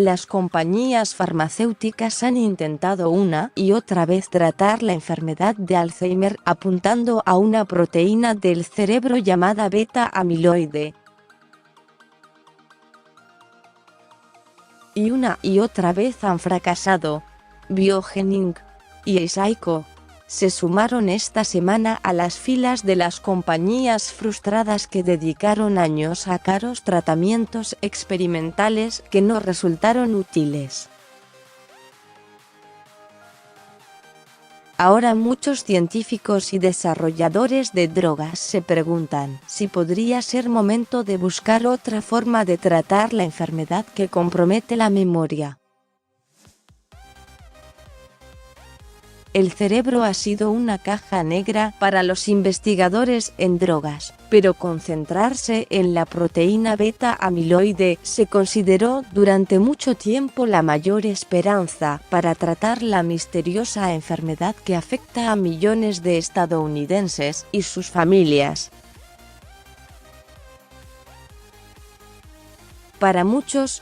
Las compañías farmacéuticas han intentado una y otra vez tratar la enfermedad de Alzheimer apuntando a una proteína del cerebro llamada beta-amiloide. Y una y otra vez han fracasado. Biogen Inc. y Eisai-Co. se sumaron esta semana a las filas de las compañías frustradas que dedicaron años a caros tratamientos experimentales que no resultaron útiles. Ahora muchos científicos y desarrolladores de drogas se preguntan si podría ser momento de buscar otra forma de tratar la enfermedad que compromete la memoria. El cerebro ha sido una caja negra para los investigadores en drogas, pero concentrarse en la proteína beta-amiloide se consideró durante mucho tiempo la mayor esperanza para tratar la misteriosa enfermedad que afecta a millones de estadounidenses y sus familias. Para muchos,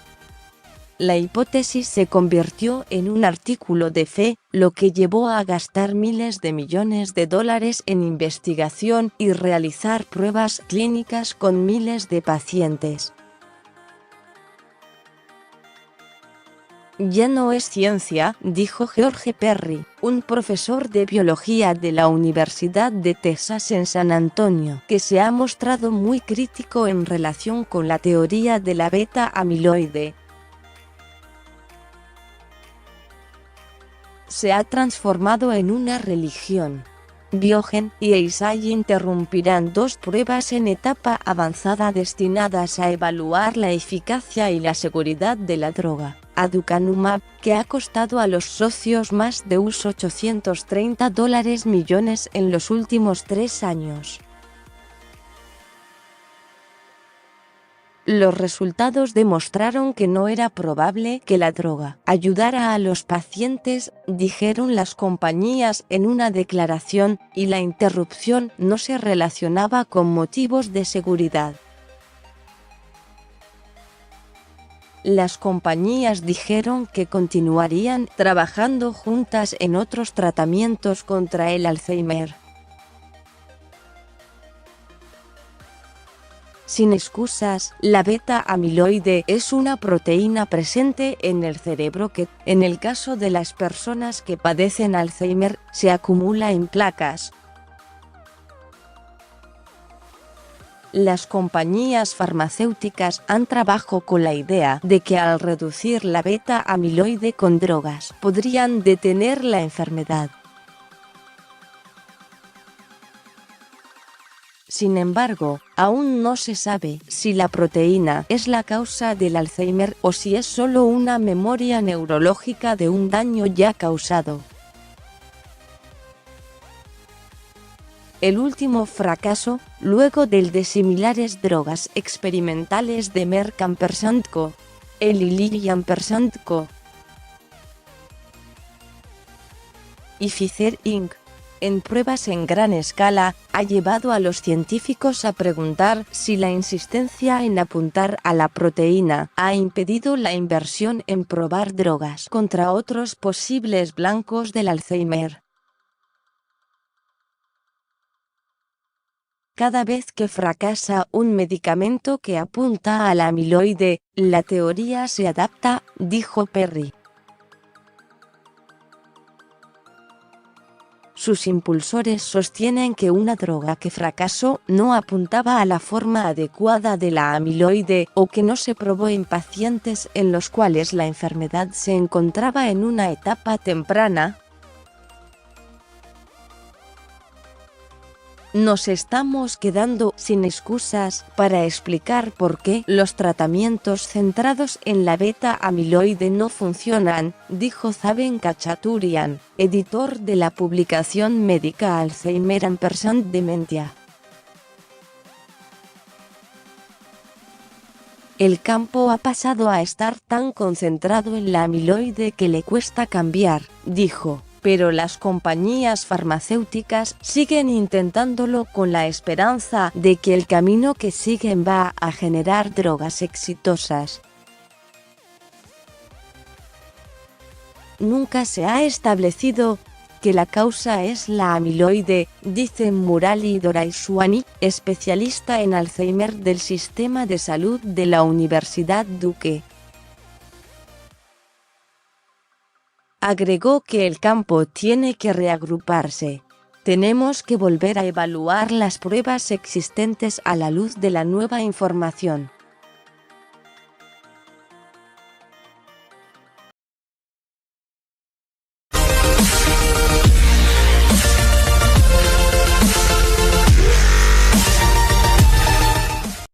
la hipótesis se convirtió en un artículo de fe, lo que llevó a gastar miles de millones de dólares en investigación y realizar pruebas clínicas con miles de pacientes. Ya no es ciencia, dijo George Perry, un profesor de biología de la Universidad de Texas en San Antonio, que se ha mostrado muy crítico en relación con la teoría de la beta-amiloide. Se ha transformado en una religión. Biogen y Eisai interrumpirán 2 pruebas en etapa avanzada destinadas a evaluar la eficacia y la seguridad de la droga, aducanumab, que ha costado a los socios más de $830 millones en los últimos 3 años. Los resultados demostraron que no era probable que la droga ayudara a los pacientes, dijeron las compañías en una declaración, y la interrupción no se relacionaba con motivos de seguridad. Las compañías dijeron que continuarían trabajando juntas en otros tratamientos contra el Alzheimer. Sin excusas, la beta-amiloide es una proteína presente en el cerebro que, en el caso de las personas que padecen Alzheimer, se acumula en placas. Las compañías farmacéuticas han trabajado con la idea de que al reducir la beta-amiloide con drogas podrían detener la enfermedad. Sin embargo, aún no se sabe si la proteína es la causa del Alzheimer o si es solo una memoria neurológica de un daño ya causado. El último fracaso, luego del de similares drogas experimentales de Merck & Co., Eli Lilly & Co. y Pfizer Inc., en pruebas en gran escala, ha llevado a los científicos a preguntar si la insistencia en apuntar a la proteína ha impedido la inversión en probar drogas contra otros posibles blancos del Alzheimer. Cada vez que fracasa un medicamento que apunta a la amiloide, la teoría se adapta, dijo Perry. Sus impulsores sostienen que una droga que fracasó no apuntaba a la forma adecuada de la amiloide o que no se probó en pacientes en los cuales la enfermedad se encontraba en una etapa temprana. Nos estamos quedando sin excusas para explicar por qué los tratamientos centrados en la beta-amiloide no funcionan, dijo Zaven Khachaturian, editor de la publicación médica Alzheimer & Dementia. El campo ha pasado a estar tan concentrado en la amiloide que le cuesta cambiar, dijo. Pero las compañías farmacéuticas siguen intentándolo con la esperanza de que el camino que siguen va a generar drogas exitosas. nunca se ha establecido que la causa es la amiloide, dice Murali Doraiswamy, especialista en Alzheimer del Sistema de Salud de la Universidad Duke. Agregó que el campo tiene que reagruparse. Tenemos que volver a evaluar las pruebas existentes a la luz de la nueva información.